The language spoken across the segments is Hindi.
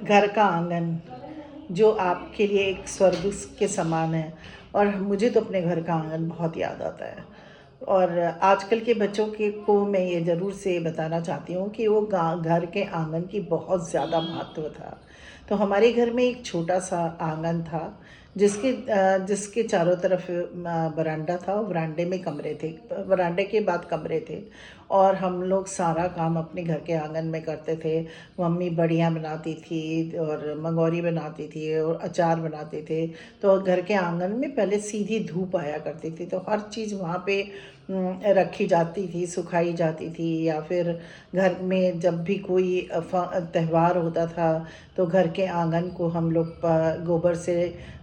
घर का आंगन जो आपके लिए एक स्वर्ग के समान है। और मुझे तो अपने घर का आंगन बहुत याद आता है। और आजकल के बच्चों के को मैं ये ज़रूर से बताना चाहती हूँ कि वो घर के आंगन की बहुत ज़्यादा महत्व था। तो हमारे घर में एक छोटा सा आंगन था जिसके चारों तरफ बरामदा था और बरामदे में कमरे थे, बरामदे के बाद कमरे थे। और हम लोग सारा काम अपने घर के आंगन में करते थे। मम्मी बड़ियाँ बनाती थी और मंगौरी बनाती थी और अचार बनाते थे। तो घर के आंगन में पहले सीधी धूप आया करती थी, तो हर चीज़ वहाँ पे रखी जाती थी, सुखाई जाती थी। या फिर घर में जब भी कोई त्यौहार होता था तो घर के आंगन को हम लोग गोबर से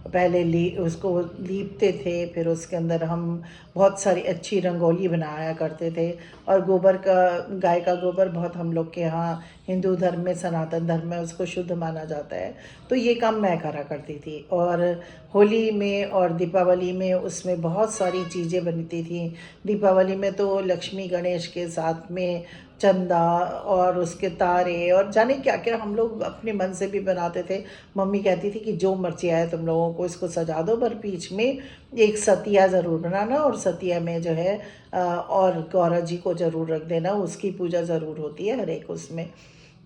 पहले उसको लीपते थे। फिर उसके अंदर हम बहुत सारी अच्छी रंगोली बनाया करते थे। और गाय का गोबर बहुत हम लोग के यहाँ हिंदू धर्म में, सनातन धर्म में उसको शुद्ध माना जाता है। तो ये काम मैं करा करती थी। और होली में और दीपावली में उसमें बहुत सारी चीज़ें बनती थी। दीपावली में तो लक्ष्मी गणेश के साथ में चंदा और उसके तारे और जाने क्या क्या हम लोग अपने मन से भी बनाते थे। मम्मी कहती थी कि जो मर्जी आए तुम लोगों को इसको सजा दो, पर बीच में एक सतिया ज़रूर बनाना और सतिया में जो है और गौरा जी को ज़रूर रख देना, उसकी पूजा ज़रूर होती है हर एक उसमें।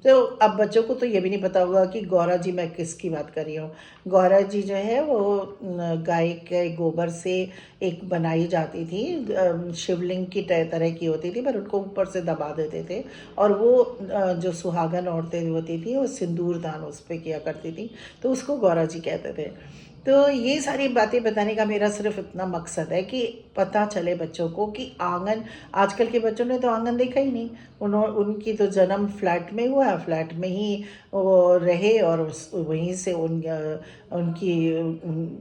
तो अब बच्चों को तो ये भी नहीं पता होगा कि गौरा जी मैं किसकी बात कर रही हूँ। गौरा जी जो है वो गाय के गोबर से एक बनाई जाती थी, शिवलिंग की तरह की होती थी, पर उनको ऊपर से दबा देते थे। और वो जो सुहागन औरतें होती थी वो सिंदूर दान उस पर किया करती थी, तो उसको गौरा जी कहते थे। तो ये सारी बातें बताने का मेरा सिर्फ इतना मकसद है कि पता चले बच्चों को कि आंगन, आजकल के बच्चों ने तो आंगन देखा ही नहीं। उनकी तो जन्म फ्लैट में हुआ, फ्लैट में ही वो रहे और वहीं से उनकी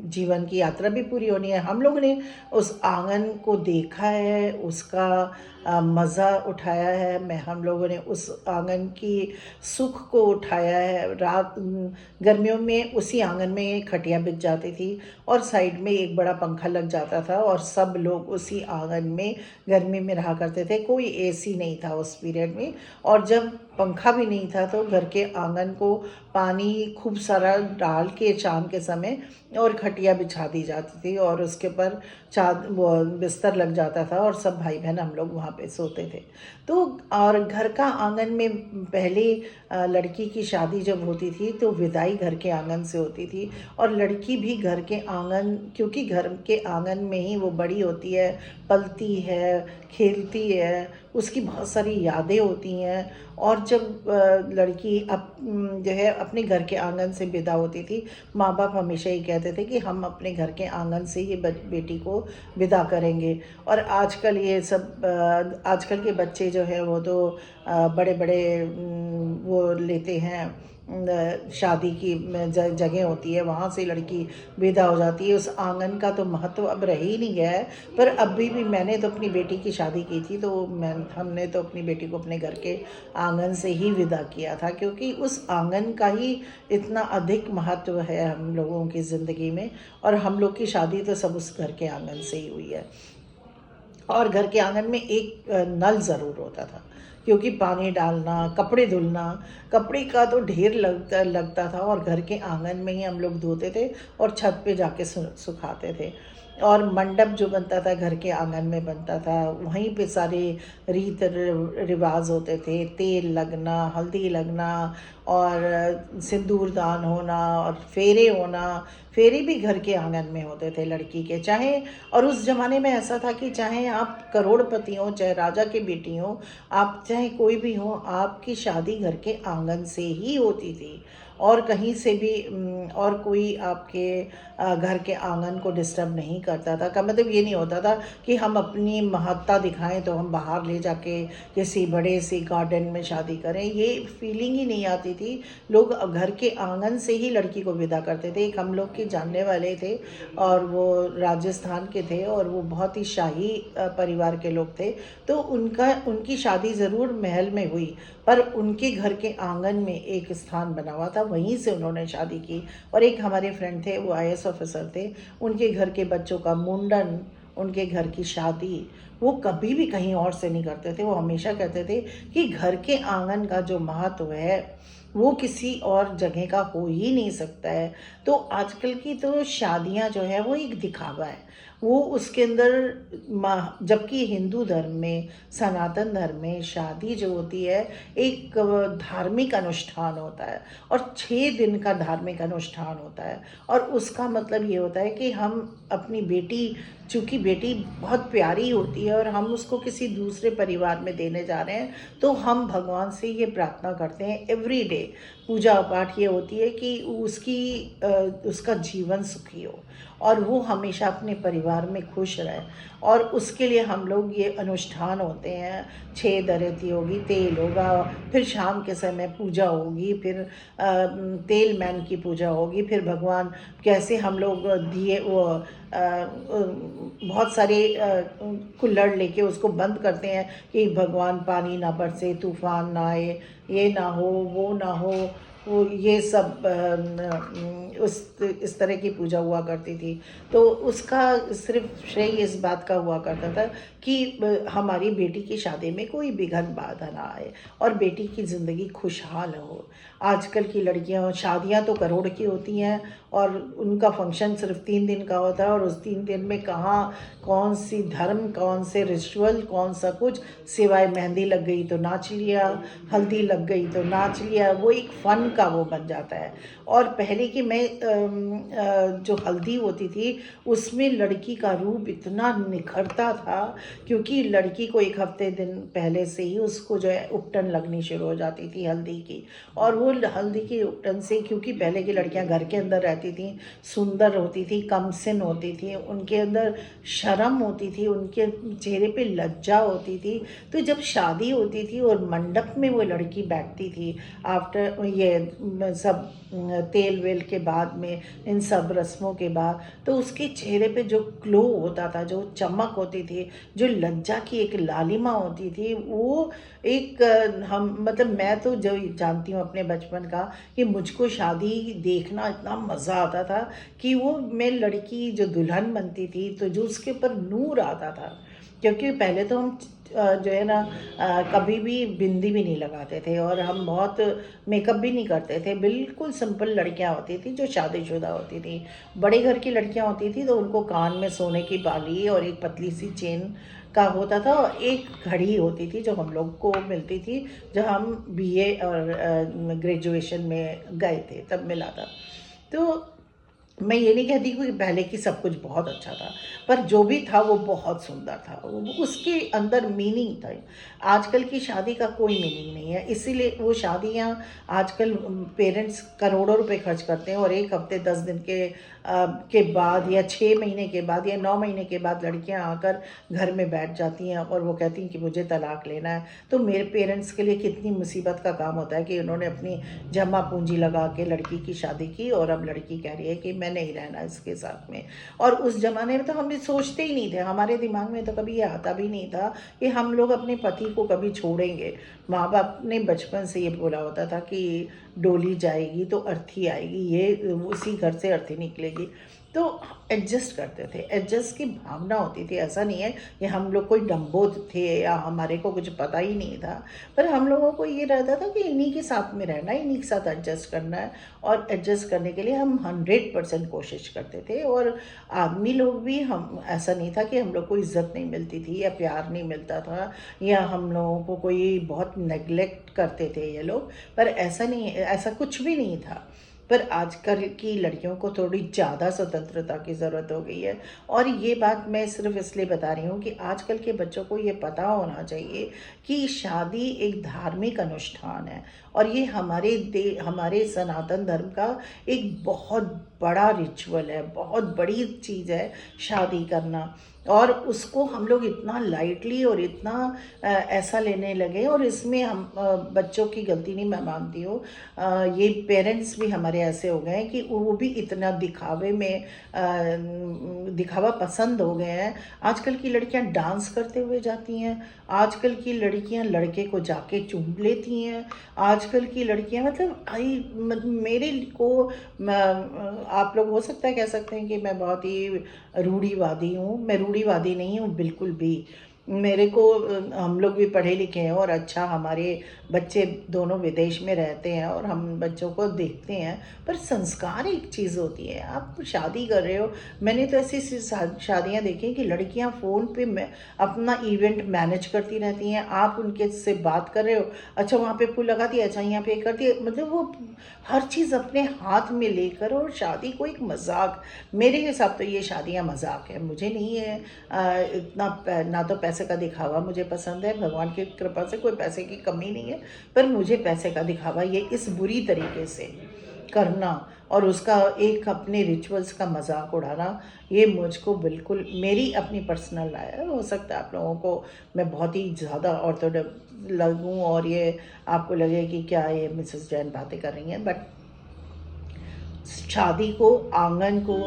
जीवन की यात्रा भी पूरी होनी है। हम लोगों ने उस आंगन को देखा है, उसका मज़ा उठाया है। हम लोगों ने उस आंगन की सुख को उठाया है। गर्मियों में उसी आंगन में खटिया बिछ जाती थी और साइड में एक बड़ा पंखा लग जाता था और सब लोग उसी आंगन में गर्मी में रहा करते थे। कोई एसी नहीं था उस पीरियड में। और जब पंखा भी नहीं था तो घर के आंगन को पानी खूब सारा डाल के शाम के समय और खटिया बिछा दी जाती थी और उसके ऊपर वो बिस्तर लग जाता था और सब भाई बहन हम लोग वहाँ पे सोते थे। तो और घर का आंगन में पहले लड़की की शादी जब होती थी तो विदाई घर के आंगन से होती थी। और लड़की भी घर के आंगन, क्योंकि घर के आंगन में ही वो बड़ी होती है, पलती है, खेलती है, उसकी बहुत सारी यादें होती हैं। और जब लड़की जो है अपने घर के आंगन से विदा होती थी, माँ बाप हमेशा ही कहते थे कि हम अपने घर के आंगन से ही बेटी को विदा करेंगे। और आजकल ये सब आजकल के बच्चे जो है वो तो बड़े बड़े वो लेते हैं, शादी की जगह होती है, वहाँ से लड़की विदा हो जाती है। उस आंगन का तो महत्व अब रह ही नहीं गया है। पर अभी भी मैंने तो अपनी बेटी की शादी की थी तो हमने तो अपनी बेटी को अपने घर के आंगन से ही विदा किया था, क्योंकि उस आंगन का ही इतना अधिक महत्व है हम लोगों की ज़िंदगी में। और हम लोग की शादी तो सब उस घर के आंगन से ही हुई है। और घर के आंगन में एक नल ज़रूर होता था, क्योंकि पानी डालना, कपड़े धुलना, कपड़े का तो ढेर लगता था और घर के आंगन में ही हम लोग धोते थे और छत पे जाके सुखाते थे। और मंडप जो बनता था घर के आंगन में बनता था, वहीं पे सारे रीत रिवाज होते थे, तेल लगना, हल्दी लगना और सिंदूर दान होना और फेरे होना। फेरे भी घर के आंगन में होते थे लड़की के, चाहे, और उस ज़माने में ऐसा था कि चाहे आप करोड़पति हो, चाहे राजा की बेटी हो, आप चाहे कोई भी हो, आपकी शादी घर के आंगन से ही होती थी। और कहीं से भी और कोई आपके घर के आंगन को डिस्टर्ब नहीं करता था। का मतलब ये नहीं होता था कि हम अपनी महत्ता दिखाएं तो हम बाहर ले जाके किसी बड़े से गार्डन में शादी करें, ये फीलिंग ही नहीं आती थी। लोग घर के आंगन से ही लड़की को विदा करते थे। एक हम लोग के जानने वाले थे और वो राजस्थान के थे और वो बहुत ही शाही परिवार के लोग थे। तो उनकी शादी ज़रूर महल में हुई, पर उनके घर के आंगन में एक स्थान बना हुआ था, वहीं से उन्होंने शादी की। और एक हमारे फ्रेंड थे, वो आईएएस ऑफिसर थे, उनके घर के बच्चों का मुंडन, उनके घर की शादी वो कभी भी कहीं और से नहीं करते थे। वो हमेशा कहते थे कि घर के आंगन का जो महत्व है वो किसी और जगह का हो ही नहीं सकता है। तो आजकल की तो शादियां जो है वो एक दिखावा है, वो उसके अंदर जबकि हिंदू धर्म में, सनातन धर्म में शादी जो होती है एक धार्मिक अनुष्ठान होता है, और 6 दिन का धार्मिक अनुष्ठान होता है। और उसका मतलब ये होता है कि हम अपनी बेटी, चूँकि बेटी बहुत प्यारी होती है और हम उसको किसी दूसरे परिवार में देने जा रहे हैं, तो हम भगवान से ये प्रार्थना करते हैं एवरी डे। पूजा पाठ ये होती है कि उसका जीवन सुखी हो और वो हमेशा अपने परिवार में खुश रहे। और उसके लिए हम लोग ये अनुष्ठान होते हैं, 6 दरेती होगी, तेल होगा, फिर शाम के समय पूजा होगी, फिर तेल मैन की पूजा होगी, फिर भगवान कैसे हम लोग दिए वो बहुत सारे कुल्हड़ लेके उसको बंद करते हैं कि भगवान पानी ना बरसे, तूफान ना आए, ये ना हो, वो ना हो, वो ये सब उस इस तरह की पूजा हुआ करती थी। तो उसका सिर्फ श्रेय इस बात का हुआ करता था कि हमारी बेटी की शादी में कोई विघ्न बाधा ना आए और बेटी की ज़िंदगी खुशहाल हो। आजकल की लड़कियां, शादियां तो करोड़ की होती हैं और उनका फंक्शन सिर्फ 3 दिन का होता है, और उस 3 दिन में कहाँ कौन सी धर्म, कौन से रिचुअल, कौन सा कुछ, सिवाय मेहंदी लग गई तो नाच लिया, हल्दी लग गई तो नाच लिया, वो एक फ़न का वो बन जाता है। और पहले की जो हल्दी होती थी उसमें लड़की का रूप इतना निखरता था, क्योंकि लड़की को 1 हफ्ते दिन पहले से ही उसको जो है उपटन लगनी शुरू हो जाती थी हल्दी की। और वो हल्दी की उपटन से, क्योंकि पहले की लड़कियां घर के अंदर रहती थी, सुंदर होती थी, कमसिन होती थी, उनके अंदर शर्म होती थी, उनके चेहरे पे लज्जा होती थी। तो जब शादी होती थी और मंडप में वो लड़की बैठती थी, आफ्टर ये सब तेल वेल के बाद में, इन सब रस्मों के बाद, तो उसके चेहरे पे जो ग्लो होता था, जो चमक होती थी, जो लज्जा की एक लालिमा होती थी, वो एक हम मतलब मैं तो जो जानती हूँ अपने बचपन का, कि मुझको शादी देखना इतना मज़ा आता था कि वो मैं लड़की जो दुल्हन बनती थी तो जो उसके ऊपर नूर आता था। क्योंकि पहले तो हम जो है ना कभी भी बिंदी भी नहीं लगाते थे और हम बहुत मेकअप भी नहीं करते थे, बिल्कुल सिंपल लड़कियां होती थी जो शादीशुदा होती थी। बड़े घर की लड़कियां होती थी तो उनको कान में सोने की बाली और एक पतली सी चेन का होता था, और एक घड़ी होती थी जो हम लोग को मिलती थी जब हम बीए और ग्रेजुएशन में गए थे, तब मिला था। तो मैं ये नहीं कहती कि पहले की सब कुछ बहुत अच्छा था, पर जो भी था वो बहुत सुंदर था, उसके अंदर मीनिंग था। आजकल की शादी का कोई मीनिंग नहीं है, इसीलिए वो शादियां आजकल पेरेंट्स करोड़ों रुपए खर्च करते हैं और 1 हफ्ते 10 दिन के बाद या 6 महीने के बाद या 9 महीने के बाद लड़कियां आकर घर में बैठ जाती हैं और वो कहती हैं कि मुझे तलाक लेना है। तो मेरे पेरेंट्स के लिए कितनी मुसीबत का काम होता है कि उन्होंने अपनी जमा पूंजी लगा के लड़की की शादी की और अब लड़की कह रही है कि मैं नहीं रहना इसके साथ में। और उस ज़माने में तो हम भी सोचते ही नहीं थे, हमारे दिमाग में तो कभी ये आता भी नहीं था कि हम लोग अपने पति को कभी छोड़ेंगे। माँ बाप ने बचपन से ये बोला होता था कि डोली जाएगी तो अर्थी आएगी, ये उसी घर से अर्थी निकलेगी। तो एडजस्ट करते थे, एडजस्ट की भावना होती थी। ऐसा नहीं है कि हम लोग कोई डम्बो थे या हमारे को कुछ पता ही नहीं था, पर हम लोगों को ये रहता था कि इन्हीं के साथ में रहना है, इन्हीं के साथ एडजस्ट करना है। और एडजस्ट करने के लिए हम 100% कोशिश करते थे। और आदमी लोग भी, हम ऐसा नहीं था कि हम लोग को इज्जत नहीं मिलती थी या प्यार नहीं मिलता था या हम लोगों को कोई बहुत नेग्लेक्ट करते थे ये लोग, पर ऐसा नहीं, ऐसा कुछ भी नहीं था। पर आजकल की लड़कियों को थोड़ी ज़्यादा स्वतंत्रता की ज़रूरत हो गई है। और ये बात मैं सिर्फ इसलिए बता रही हूँ कि आजकल के बच्चों को ये पता होना चाहिए कि शादी एक धार्मिक अनुष्ठान है और ये हमारे सनातन धर्म का एक बहुत बड़ा रिचुअल है, बहुत बड़ी चीज़ है शादी करना। और उसको हम लोग इतना लाइटली और इतना ऐसा लेने लगे, और इसमें हम बच्चों की गलती नहीं, मैं मानती हूँ। ये पेरेंट्स भी हमारे ऐसे हो गए हैं कि वो भी इतना दिखावा पसंद हो गए हैं। आजकल की लड़कियां डांस करते हुए जाती हैं, आजकल की लड़कियां लड़के को जाके चूम लेती हैं, आजकल की लड़कियां मेरे को आप लोग हो सकता है कह सकते हैं कि मैं बहुत ही रूढ़ीवादी हूँ। मैं रूढ़ीवादी नहीं हूँ बिल्कुल भी। मेरे को हम लोग भी पढ़े लिखे हैं और अच्छा हमारे बच्चे दोनों विदेश में रहते हैं और हम बच्चों को देखते हैं, पर संस्कार एक चीज़ होती है। आप शादी कर रहे हो, मैंने तो ऐसी शादियां देखी कि लड़कियां फ़ोन पे अपना इवेंट मैनेज करती रहती हैं, आप उनके से बात कर रहे हो, अच्छा वहाँ पे फूल लगा दिया, अच्छा यहाँ पे कर दिया, मतलब वो हर चीज़ अपने हाथ में लेकर, और शादी को एक मजाक, मेरे हिसाब तो ये शादियाँ मजाक है, मुझे नहीं है ना तो पैसे का दिखावा मुझे पसंद है, भगवान की कृपा से कोई पैसे की कमी नहीं है, पर मुझे पैसे का दिखावा ये इस बुरी तरीके से करना और उसका एक अपने रिचुअल्स का मजाक उड़ाना, ये मुझको बिल्कुल, मेरी अपनी पर्सनल राय है। हो सकता है आप लोगों को मैं बहुत ही ज़्यादा ऑर्थोडॉक्स लगूं और ये आपको लगे कि क्या ये मिसेस जैन बातें कर रही हैं, बट शादी को, आंगन को,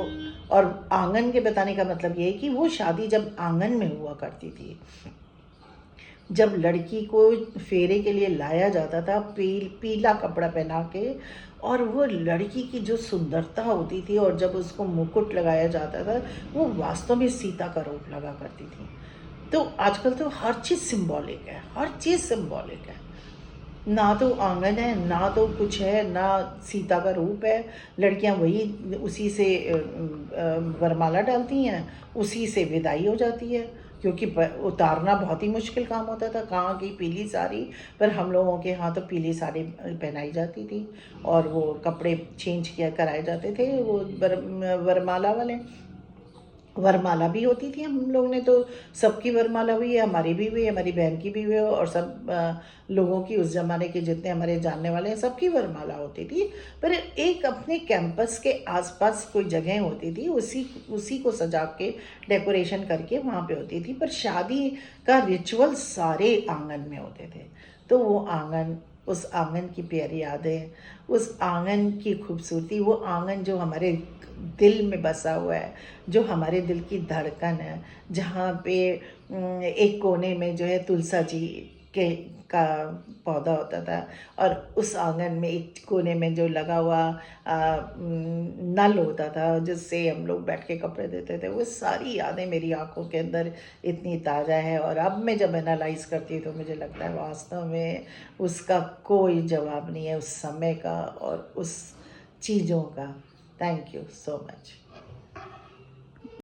और आंगन के बताने का मतलब ये है कि वो शादी जब आंगन में हुआ करती थी, जब लड़की को फेरे के लिए लाया जाता था पीला कपड़ा पहना के, और वो लड़की की जो सुंदरता होती थी, और जब उसको मुकुट लगाया जाता था, वो वास्तव में सीता का रूप लगा करती थी। तो आजकल तो हर चीज़ सिंबॉलिक है, हर चीज़ सिंबॉलिक है, ना तो आंगन है, ना तो कुछ है, ना सीता का रूप है। लड़कियां वही उसी से वरमाला डालती हैं, उसी से विदाई हो जाती है, क्योंकि उतारना बहुत ही मुश्किल काम होता था। कहाँ की पीली साड़ी, पर हम लोगों के यहाँ तो पीली साड़ी पहनाई जाती थी और वो कपड़े चेंज किया कराए जाते थे, वो वरमाला वाले। वरमाला भी होती थी, हम लोग ने तो सबकी वरमाला हुई है, हमारी भी हुई है, हमारी बहन की भी हुई है, और सब लोगों की, उस ज़माने के जितने हमारे जानने वाले हैं सबकी वरमाला होती थी। पर एक अपने कैंपस के आसपास कोई जगह होती थी, उसी उसी को सजा के डेकोरेशन करके वहाँ पे होती थी, पर शादी का रिचुअल सारे आंगन में होते थे। तो वो आंगन, उस आंगन की प्यारी यादें, उस आंगन की खूबसूरती, वो आंगन जो हमारे दिल में बसा हुआ है, जो हमारे दिल की धड़कन है, जहाँ पे एक कोने में जो है तुलसा जी के का पौधा होता था, और उस आंगन में एक कोने में जो लगा हुआ नल होता था, जिससे हम लोग बैठ के कपड़े देते थे, वो सारी यादें मेरी आंखों के अंदर इतनी ताज़ा है। और अब मैं जब एनालाइज करती हूँ तो मुझे लगता है वास्तव में उसका कोई जवाब नहीं है, उस समय का और उस चीज़ों का। Thank you so much.